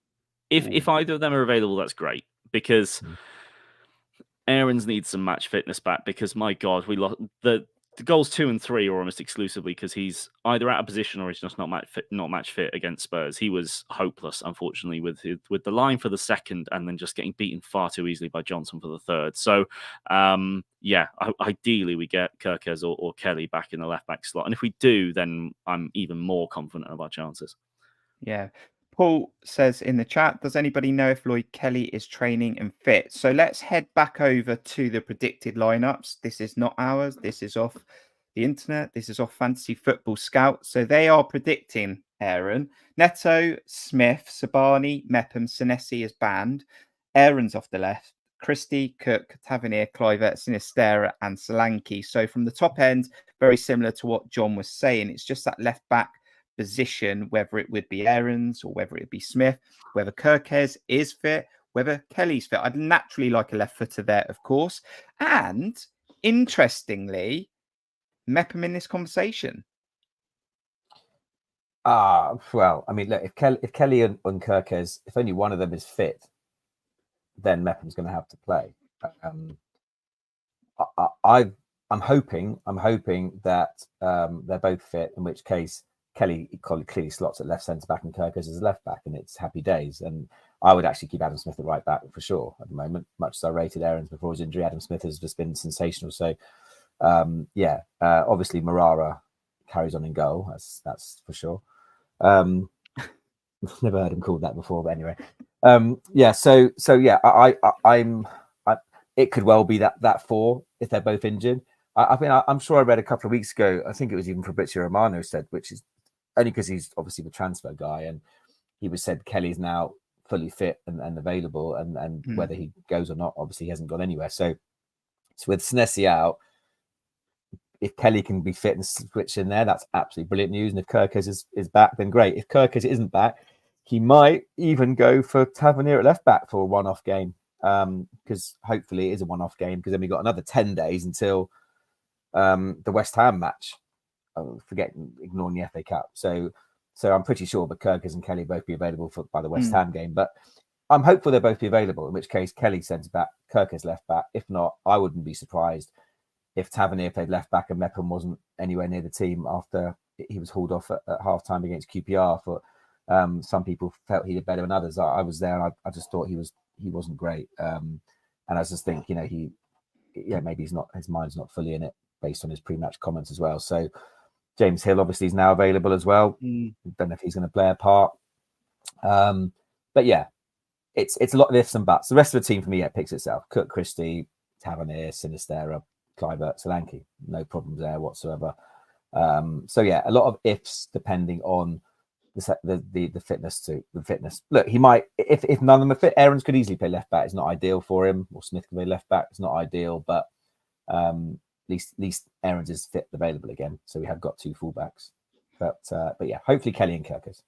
If either of them are available, that's great because Aarons needs some match fitness back because my God, we lost the goals 2 and 3 are almost exclusively because he's either out of position or he's just not match fit against Spurs. He was hopeless, unfortunately, with the line for the second and then just getting beaten far too easily by Johnson for the third. So, ideally we get Kirkes or Kelly back in the left back slot, and if we do, then I'm even more confident of our chances. Yeah. Paul says in the chat, does anybody know if Lloyd Kelly is training and fit? So let's head back over to the predicted lineups. This is not ours. This is off the internet. This is off Fantasy Football Scout. So they are predicting, Aaron, Neto, Smith, Sabani, Mepham, Senesi is banned. Aaron's off the left. Christie, Cook, Tavernier, Kluivert, Sinistera and Solanke. So from the top end, very similar to what John was saying. It's just that left back position, whether it would be Aarons or whether it would be Smith, whether Kirkes is fit, whether Kelly's fit. I'd naturally like a left footer there, of course. And interestingly, Mepham in this conversation. Well, I mean, look, if Kelly and Kirkes, if only one of them is fit, then Mepham's going to have to play. I'm hoping that they're both fit, in which case Kelly clearly slots at left centre back and Kirkes is left back, and it's happy days. And I would actually keep Adam Smith at right back for sure at the moment. Much as I rated Aarons before his injury, Adam Smith has just been sensational. So, obviously Marara carries on in goal. That's for sure. Never heard him called that before, but anyway, it could well be that 4 if they're both injured. I'm sure I read a couple of weeks ago. I think it was even Fabrizio Romano said, which is only because he's obviously the transfer guy, and he was said Kelly's now fully fit and available, and whether he goes or not, obviously he hasn't gone anywhere. So with Senesi out, if Kelly can be fit and switch in there, that's absolutely brilliant news. And if Kirkes is back, then great. If Kirkes isn't back, he might even go for Tavernier at left back for a one-off game, because hopefully it is a one-off game, because then we've got another 10 days until the West Ham match. Ignoring the FA Cup. So I'm pretty sure that Kirkes and Kelly both be available by the West Ham game. But I'm hopeful they'll both be available, in which case Kelly centre back, Kirkes left back. If not, I wouldn't be surprised if Tavernier played left back and Mepham wasn't anywhere near the team after he was hauled off at half time against QPR. For some people felt he did better than others. I was there, and I just thought he wasn't great. And I just think, maybe his mind's not fully in it based on his pre-match comments as well. So James Hill obviously is now available as well. Don't know if he's going to play a part. But yeah, it's a lot of ifs and buts. The rest of the team for me picks itself. Cook, Christie, Tavernier, Sinistera, Kluivert, Solanke. No problems there whatsoever. So yeah, a lot of ifs depending on the fitness. Look, he might, if none of them are fit, Aarons could easily play left back. It's not ideal for him. Or Smith can play left back. It's not ideal, but at least Aarons is fit and available again. So we have got 2 fullbacks. But yeah, hopefully Kelly and Kirkes.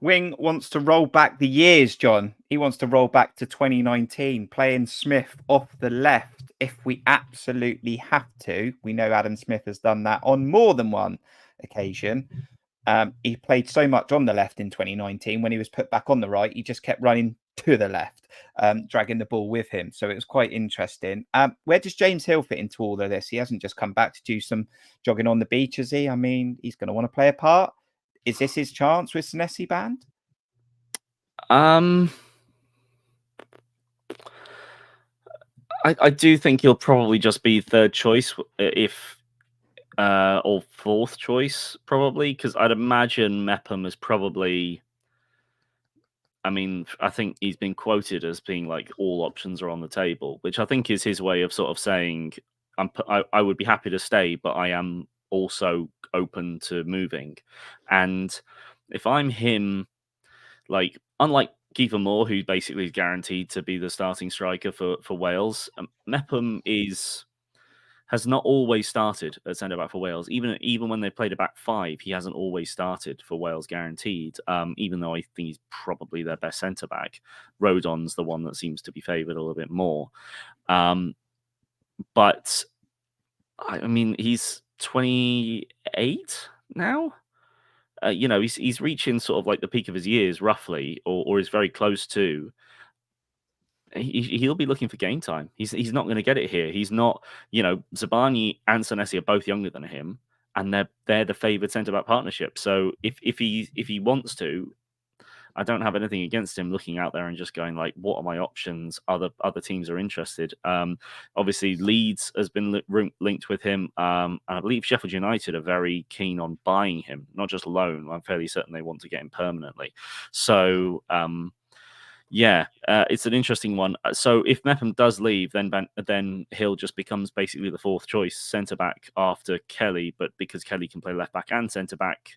Wing wants to roll back the years, John. He wants to roll back to 2019, playing Smith off the left if we absolutely have to. We know Adam Smith has done that on more than one occasion. He played so much on the left in 2019. When he was put back on the right, he just kept running to the left, dragging the ball with him. So it was quite interesting. Where does James Hill fit into all of this? He hasn't just come back to do some jogging on the beach, has he? I mean, he's going to want to play a part. Is this his chance with Senesi banned? I do think he'll probably just be third choice or fourth choice, probably, because I'd imagine Mepham is probably I mean, I think he's been quoted as being like all options are on the table, which I think is his way of sort of saying, I would be happy to stay, but I am also open to moving. And if I'm him, like, unlike Kiefer Moore, who basically is guaranteed to be the starting striker for Wales, Mepham has not always started at centre back for Wales. Even when they played a back five, he hasn't always started for Wales guaranteed. Even though I think he's probably their best centre back, Rodon's the one that seems to be favoured a little bit more. But I mean, he's 28 now. He's reaching sort of like the peak of his years, roughly, or is very close to. He'll be looking for game time. He's not going to get it here. He's not. Zabani and Senesi are both younger than him, and they're the favoured centre back partnership. So if he wants to, I don't have anything against him looking out there and just going like, what are my options? Other teams are interested. Obviously, Leeds has been linked with him, and I believe Sheffield United are very keen on buying him, not just loan. I'm fairly certain they want to get him permanently. So, it's an interesting one. So if Mepham does leave, then Hill just becomes basically the fourth choice centre back after Kelly. But because Kelly can play left back and centre back,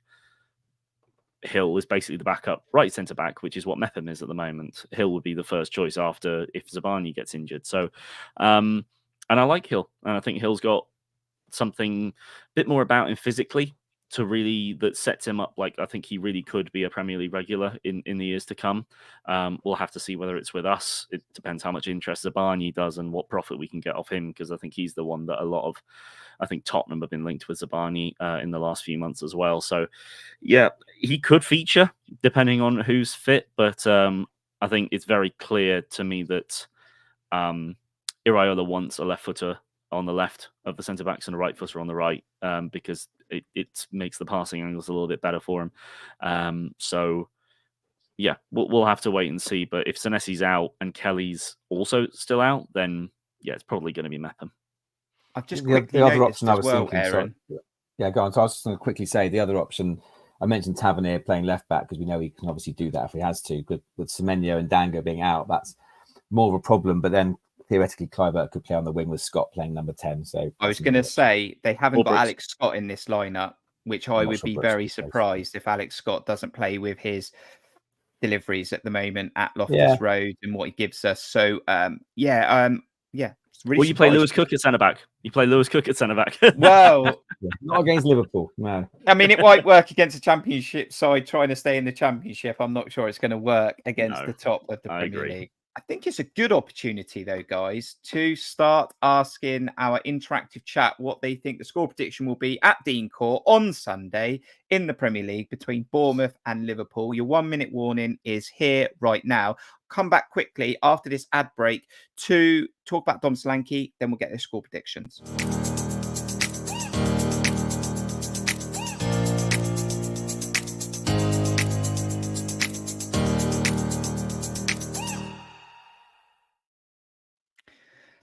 Hill is basically the backup right centre back, which is what Mepham is at the moment. Hill would be the first choice after if Zabani gets injured. So, and I like Hill, and I think Hill's got something a bit more about him physically that sets him up. Like, I think he really could be a Premier League regular in the years to come. We'll have to see whether it's with us. It depends how much interest Zabani does and what profit we can get off him, because I think he's the one that I think Tottenham have been linked with Zabani in the last few months as well. So, yeah, he could feature depending on who's fit, but I think it's very clear to me that Iraola wants a left footer on the left of the centre backs and a right footer on the right, because it makes the passing angles a little bit better for him. So, yeah, we'll have to wait and see. But if Senesi's out and Kelly's also still out, then yeah, it's probably going to be Mepham. I've just quickly noticed as well, Aaron. Yeah, go on. So I was just going to quickly say the other option. I mentioned Tavernier playing left back because we know he can obviously do that if he has to. But with Semenyo and Dango being out, that's more of a problem. But then theoretically, Kluivert could play on the wing with Scott playing number 10. So I was going to say they haven't got Alex Scott in this lineup, which I would be very surprised if Alex Scott doesn't play with his deliveries at the moment at Loftus Road and what he gives us. So really. Well, you play Lewis Cook at centre back. Well, not against Liverpool. No. I mean, it might work against a Championship side trying to stay in the Championship. I'm not sure it's going to work against the top of the Premier League. I think it's a good opportunity, though, guys, to start asking our interactive chat what they think the score prediction will be at Dean Court on Sunday in the Premier League between Bournemouth and Liverpool. Your 1 minute warning is here right now. Come back quickly after this ad break to talk about Dom Solanke, then we'll get their score predictions.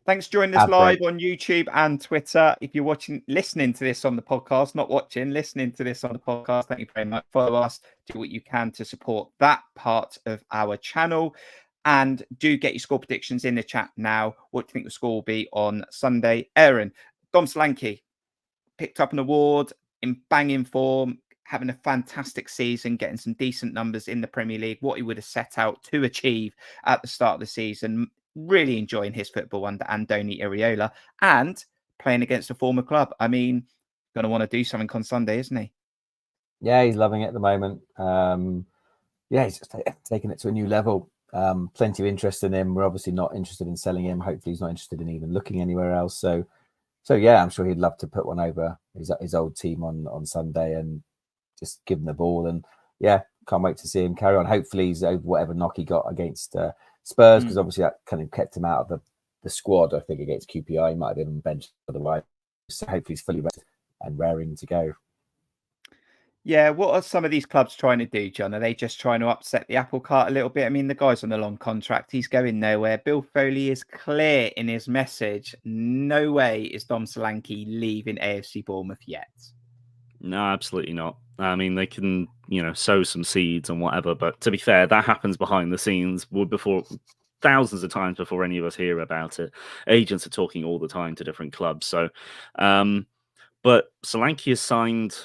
Thanks for joining us live on YouTube and Twitter. If you're listening to this on the podcast, not watching, listening to this on the podcast, thank you very much. Follow us, do what you can to support that part of our channel. And do get your score predictions in the chat now. What do you think the score will be on Sunday? Aaron, Dom Solanke picked up an award in banging form, having a fantastic season, getting some decent numbers in the Premier League, what he would have set out to achieve at the start of the season. Really enjoying his football under Andoni Iraola and playing against a former club. I mean, going to want to do something on Sunday, isn't he? Yeah, he's loving it at the moment. He's just taking it to a new level. Plenty of interest in him. We're obviously not interested in selling him. Hopefully he's not interested in even looking anywhere else. So yeah, I'm sure he'd love to put one over his old team on Sunday and just give him the ball. And yeah, can't wait to see him carry on. Hopefully he's over whatever knock he got against Spurs, because obviously that kind of kept him out of the squad. I think against QPR, he might have been on the bench otherwise. So hopefully he's fully ready and raring to go. Yeah, what are some of these clubs trying to do, John? Are they just trying to upset the apple cart a little bit? I mean, the guy's on a long contract. He's going nowhere. Bill Foley is clear in his message. No way is Dom Solanke leaving AFC Bournemouth yet. No, absolutely not. I mean, they can sow some seeds and whatever. But to be fair, that happens behind the scenes before thousands of times before any of us hear about it. Agents are talking all the time to different clubs. So, but Solanke has signed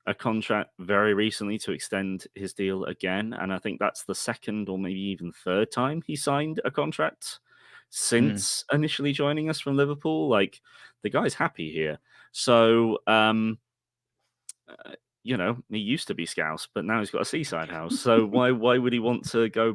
a contract very recently to extend his deal again, and I think that's the second or maybe even third time he signed a contract since initially joining us from Liverpool. Like, the guy's happy here. So, he used to be Scouse, but now he's got a seaside house. So why would he want to go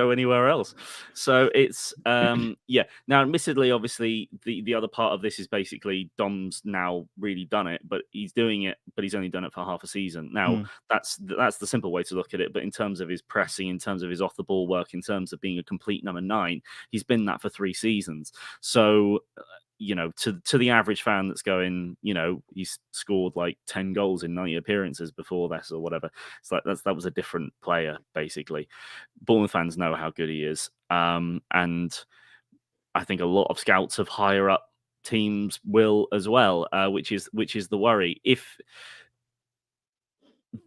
anywhere else? So it's yeah. Now, admittedly, obviously, the other part of this is basically Dom's now really done it, but he's doing it, but he's only done it for half a season. Now, that's the simple way to look at it. But in terms of his pressing, in terms of his off the ball work, in terms of being a complete number 9, he's been that for 3 seasons. So, to the average fan that's going, he's scored like 10 goals in 90 appearances before this or whatever. It's like that was a different player, basically. Bournemouth fans know how good he is. And I think a lot of scouts of higher up teams will as well, which is the worry. If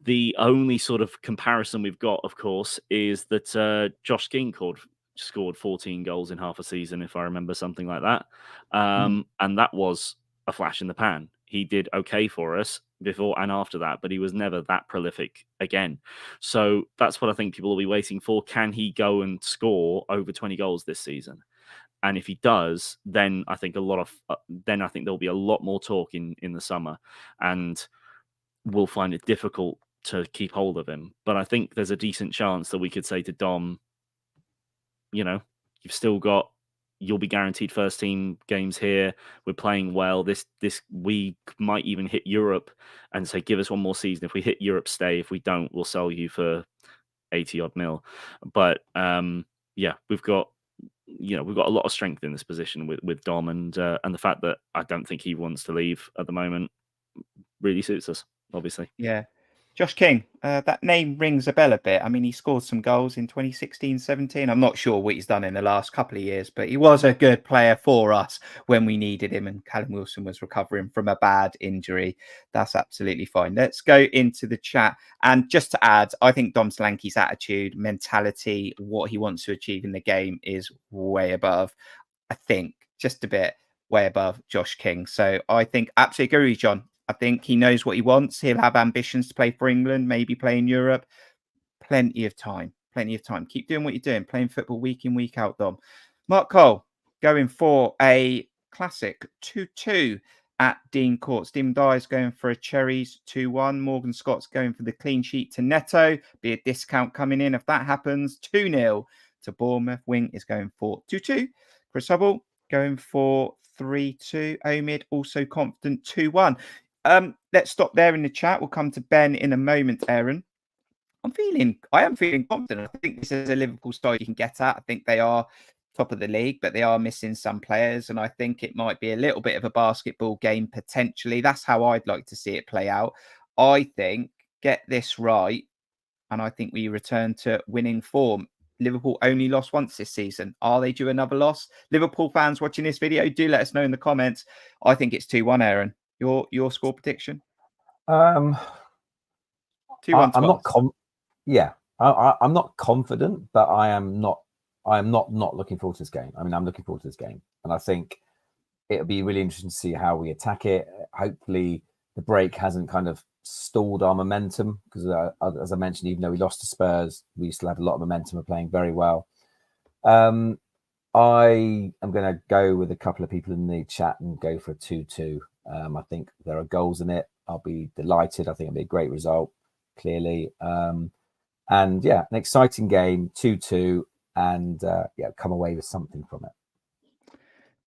the only sort of comparison we've got, of course, is that Josh King scored 14 goals in half a season, if I remember something like that. And that was a flash in the pan. He did okay for us before and after that, but he was never that prolific again. So that's what I think people will be waiting for. Can he go and score over 20 goals this season? And if he does, then I think there'll be a lot more talk in the summer, and we'll find it difficult to keep hold of him. But I think there's a decent chance that we could say to Dom, you'll be guaranteed first team games here. We're playing well. This we might even hit Europe and say, give us one more season. If we hit Europe, stay. If we don't, we'll sell you for 80 odd mil. But we've got a lot of strength in this position with Dom, and the fact that I don't think he wants to leave at the moment really suits us, obviously. Yeah. Josh King, that name rings a bell a bit. I mean, he scored some goals in 2016-17. I'm not sure what he's done in the last couple of years, but he was a good player for us when we needed him, and Callum Wilson was recovering from a bad injury. That's absolutely fine. Let's go into the chat. And just to add, I think Dom Solanke's attitude, mentality, what he wants to achieve in the game is way above, I think, just a bit way above Josh King. So I think absolutely agree with you, John. I think he knows what he wants. He'll have ambitions to play for England, maybe play in Europe. Plenty of time. Keep doing what you're doing. Playing football week in, week out, Dom. Mark Cole going for a classic 2-2 at Dean Court. Stephen Dyer's going for a Cherries 2-1. Morgan Scott's going for the clean sheet to Neto. Be a discount coming in if that happens. 2-0 to Bournemouth. Wing is going for 2-2. Chris Hubble going for 3-2. Omid also confident 2-1. Let's stop there in the chat. We'll come to Ben in a moment, Aaron. I am feeling confident. I think this is a Liverpool side you can get at. I think they are top of the league, but they are missing some players, and I think it might be a little bit of a basketball game potentially. That's how I'd like to see it play out. I think get this right, and I think we return to winning form. Liverpool only lost once this season. Are they due another loss? Liverpool fans watching this video, do let us know in the comments. I think it's 2-1, Aaron. Your score prediction? 2-1. I'm not I'm not confident, but I am not looking forward to this game. I mean, I'm looking forward to this game, and I think it'll be really interesting to see how we attack it. Hopefully, the break hasn't kind of stalled our momentum, because as I mentioned, even though we lost to Spurs, we still had a lot of momentum of playing very well. I am going to go with a couple of people in the chat and go for a 2-2. I think there are goals in it. I'll be delighted. I think it'll be a great result, clearly. And yeah, an exciting game, 2-2, and come away with something from it.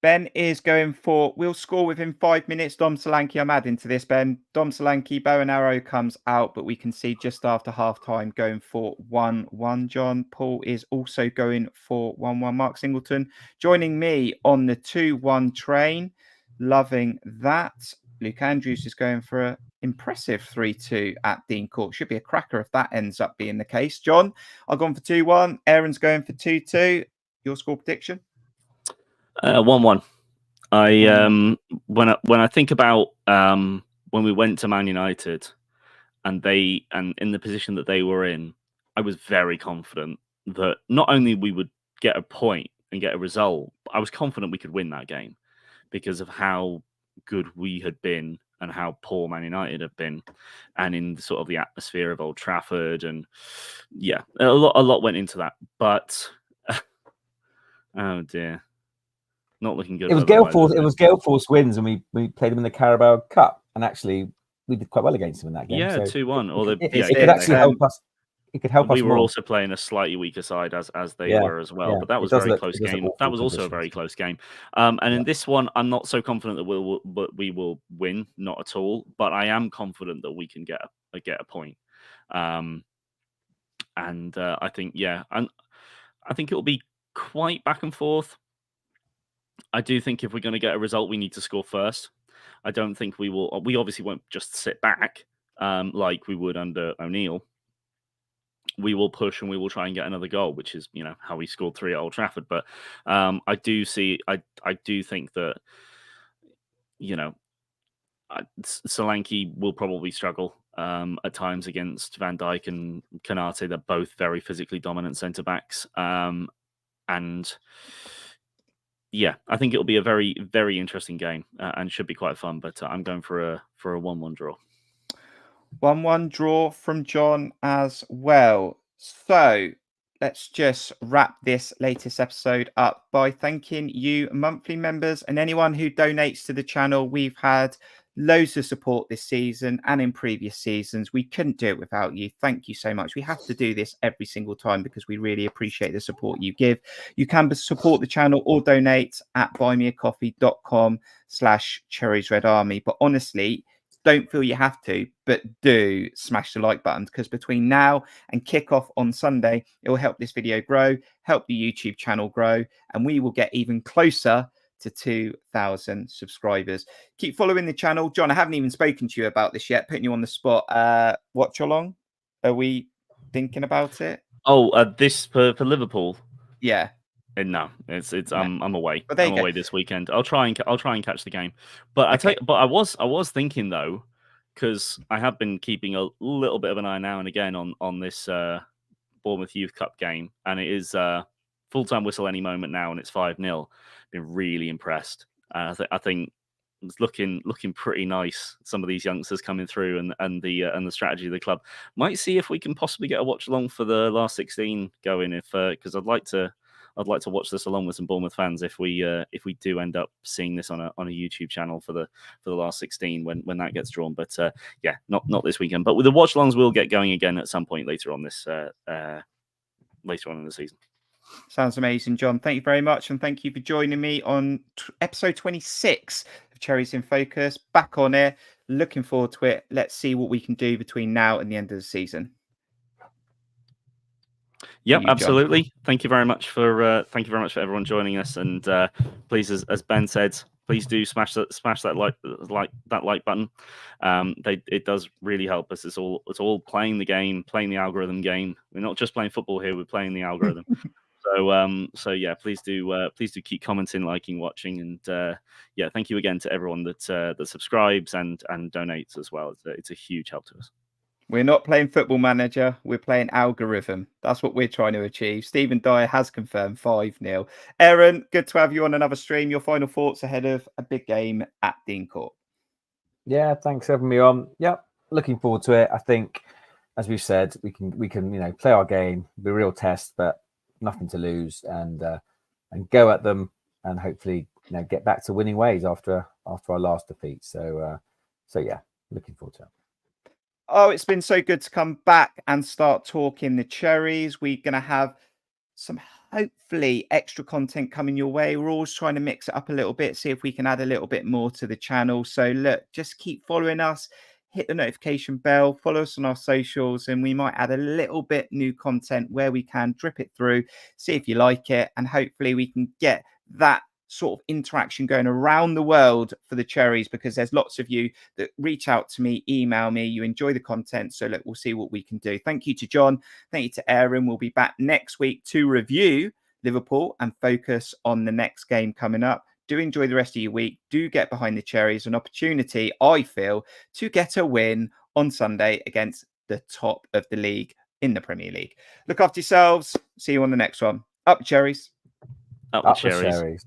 Ben is going for, we'll score within 5 minutes. Dom Solanke, I'm adding to this, Ben. Dom Solanke, bow and arrow comes out, but we can see just after half-time going for 1-1. John Paul is also going for 1-1. Mark Singleton joining me on the 2-1 train. Loving that. Luke Andrews is going for an impressive 3-2 at Dean Court. Should be a cracker if that ends up being the case. John, I've gone for 2-1. Aaron's going for 2-2. Your score prediction? 1-1. When I think about when we went to Man United and in the position that they were in, I was very confident that not only we would get a point and get a result, but I was confident we could win that game because of how good we had been and how poor Man United have been, and in sort of the atmosphere of Old Trafford, and yeah, a lot went into that. But oh dear, not looking good. It was Gale Force. It was Gale Force wins, and we played them in the Carabao Cup, and actually we did quite well against them in that game. Yeah, 2-1. Although it could actually help us. It could help us. We were more. also playing a slightly weaker side as they were as well. Yeah. But that was a very close game. That was also a very close game. And in this one, I'm not so confident that we will win, not at all. But I am confident that we can get a point. And I think and I think it will be quite back and forth. I do think if we're going to get a result, we need to score first. I don't think we will. We obviously won't just sit back like we would under O'Neill. We will push and we will try and get another goal, which is, how we scored 3 at Old Trafford. But I do think that, Solanke will probably struggle at times against Van Dijk and Konate. They're both very physically dominant centre backs. And yeah, I think it'll be a very, very interesting game and should be quite fun. But I'm going for a 1-1 draw. 1-1 draw from John as well. So let's just wrap this latest episode up by thanking you monthly members and anyone who donates to the channel. We've had loads of support this season and in previous seasons. We couldn't do it without you. Thank you so much. We have to do this every single time because we really appreciate the support you give. You can support the channel or donate at buymeacoffee.com/Cherries Red Army. But honestly, don't feel you have to, but do smash the like button, because between now and kickoff on Sunday, it will help this video grow, help the YouTube channel grow, and we will get even closer to 2,000 subscribers. Keep following the channel. John, I haven't even spoken to you about this yet, putting you on the spot. Watch along? Are we thinking about it? Oh, this for Liverpool? Yeah. No, it's I'm away. But I'm away this weekend. I'll try and catch the game. But I was thinking though, because I have been keeping a little bit of an eye now and again on this Bournemouth Youth Cup game, and it is full-time whistle any moment now, and it's 5-0. Been really impressed. I think it's looking pretty nice. Some of these youngsters coming through, and the strategy of the club. Might see if we can possibly get a watch along for the last 16 going, if because I'd like to watch this along with some Bournemouth fans if we do end up seeing this on a YouTube channel for the last 16 when that gets drawn. But yeah, not this weekend. But with the watch alongs, we'll get going again at some point later on in the season. Sounds amazing, John. Thank you very much, and thank you for joining me on episode 26 of Cherries in Focus. Back on it, looking forward to it. Let's see what we can do between now and the end of the season. Yep, absolutely. John. Thank you very much for everyone joining us, and please, as Ben said, please do smash that like button. It does really help us. It's all playing the game, playing the algorithm game. We're not just playing football here; we're playing the algorithm. So yeah, please do keep commenting, liking, watching, and yeah, thank you again to everyone that subscribes and donates as well. It's a huge help to us. We're not playing Football Manager. We're playing algorithm. That's what we're trying to achieve. Stephen Dyer has confirmed 5-0. Aaron, good to have you on another stream. Your final thoughts ahead of a big game at Dean Court. Yeah, thanks for having me on. Yeah, looking forward to it. I think, as we've said, we can play our game, be a real test, but nothing to lose, and go at them, and hopefully get back to winning ways after our last defeat. So yeah, looking forward to it. Oh, it's been so good to come back and start talking the Cherries. We're going to have some hopefully extra content coming your way. We're always trying to mix it up a little bit, see if we can add a little bit more to the channel. So look, just keep following us, hit the notification bell, follow us on our socials, and we might add a little bit new content where we can, drip it through, see if you like it, and hopefully we can get that sort of interaction going around the world for the Cherries, because there's lots of you that reach out to me, email me, you enjoy the content. So look, we'll see what we can do. Thank you to John. Thank you to Aaron. We'll be back next week to review Liverpool and focus on the next game coming up. Do enjoy the rest of your week. Do get behind the Cherries, an opportunity, I feel, to get a win on Sunday against the top of the league in the Premier League. Look after yourselves. See you on the next one. Up Cherries. Up Up the the Cherries. Cherries.